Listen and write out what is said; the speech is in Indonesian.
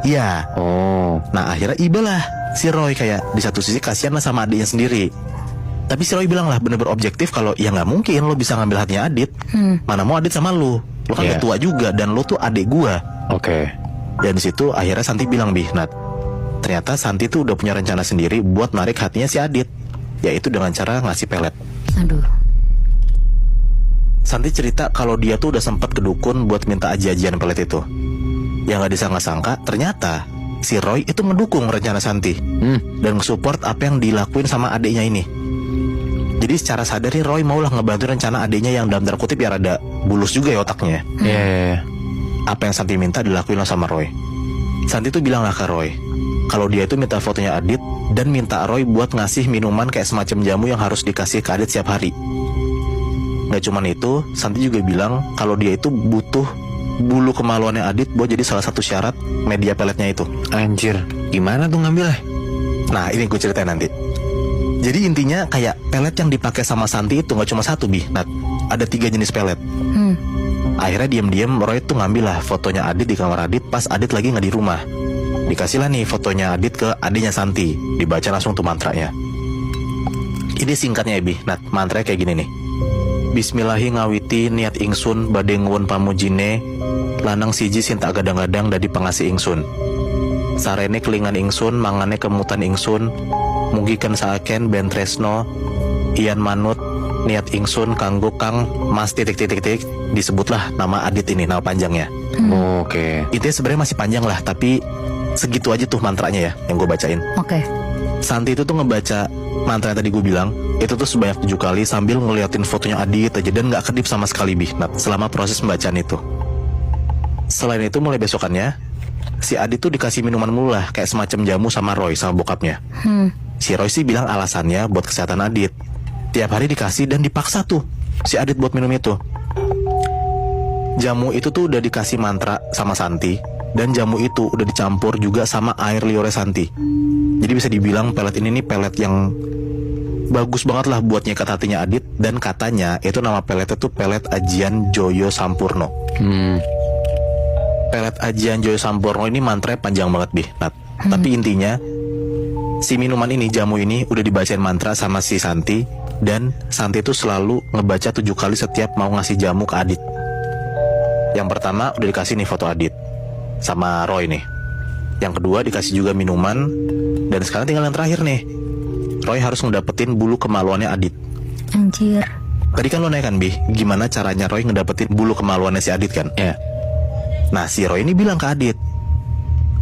Iya. Oh. Nah akhirnya ibalah si Roy kayak di satu sisi kasihan lah sama adiknya sendiri. Tapi si Roy bilang lah bener-bener objektif kalau ya nggak mungkin lo bisa ngambil hatinya Adit. Mana mau Adit sama lo kan udah tua juga dan lo tuh adik gua. Oke. Dan di situ akhirnya Santi bilang, Nat, ternyata Santi tuh udah punya rencana sendiri buat narik hatinya si Adit, yaitu dengan cara ngasih pelet. Aduh. Santi cerita kalau dia tuh udah sempat ke dukun buat minta aji-ajian pelet itu. Yang gak disangka-sangka ternyata si Roy itu mendukung rencana Santi dan nge-support apa yang dilakuin sama adiknya ini. Jadi secara sadar nih Roy maulah ngebantu rencana adiknya yang dalam tanda kutip ya rada bulus juga ya otaknya. Iya. Apa yang Santi minta dilakuin lah sama Roy. Santi tuh bilang lah ke Roy kalau dia itu minta fotonya Adit dan minta Roy buat ngasih minuman kayak semacam jamu yang harus dikasih ke Adit setiap hari. Gak cuman itu, Santi juga bilang kalau dia itu butuh bulu kemaluannya Adit buat jadi salah satu syarat media peletnya itu. Anjir, gimana tuh ngambilnya? Nah ini gue ceritain nanti. Jadi intinya kayak pelet yang dipakai sama Santi itu gak cuma satu Nat. Ada 3 jenis pelet. Akhirnya diam-diam Roy tuh ngambil lah fotonya Adit di kamar Adit pas Adit lagi gak di rumah. Dikasih lah nih fotonya Adit ke adiknya Santi. Dibaca langsung tuh mantranya. Ini singkatnya Nat, mantranya kayak gini nih. Bismillahi ngawiti niat ingsun badhe nguwun pamujine lanang siji sing tak gadang-gadang dadi pangasih ingsun. Sarene kelingan ingsun mangane kemutan ingsun mugiken saaken ben tresno ian manut niat ingsun kanggo kang mas titik-titik disebutlah nama Adit ini nama panjangnya. Oke. Itu sebenarnya masih panjang lah tapi segitu aja tuh mantranya ya yang gue bacain. Oke. Santi itu tuh ngebaca mantra yang tadi gue bilang itu tuh sebanyak 7 kali sambil ngeliatin fotonya Adit aja dan gak kedip sama sekali Nat selama proses pembacaan itu. Selain itu mulai besokannya si Adit tuh dikasih minuman mulu lah kayak semacam jamu sama Roy sama bokapnya. Si Roy sih bilang alasannya buat kesehatan Adit. Tiap hari dikasih dan dipaksa tuh si Adit buat minum itu. Jamu itu tuh udah dikasih mantra sama Santi dan jamu itu udah dicampur juga sama air liurnya Santi. Jadi bisa dibilang pelet ini nih pelet yang bagus banget lah buat nyekat hatinya Adit. Dan katanya itu nama peletnya tuh pelet ajian Joyo Sampurno. Pelet ajian Joyo Sampurno ini mantranya panjang banget Nat. Tapi intinya si minuman ini, jamu ini udah dibacain mantra sama si Santi. Dan Santi itu selalu ngebaca 7 kali setiap mau ngasih jamu ke Adit. Yang pertama udah dikasih nih foto Adit sama Roy nih. Yang kedua dikasih juga minuman. Dan sekarang tinggal yang terakhir nih, Roy harus ngedapetin bulu kemaluannya Adit. Anjir. Tadi kan lo nanya kan gimana caranya Roy ngedapetin bulu kemaluannya si Adit kan? Ya. Nah si Roy ini bilang ke Adit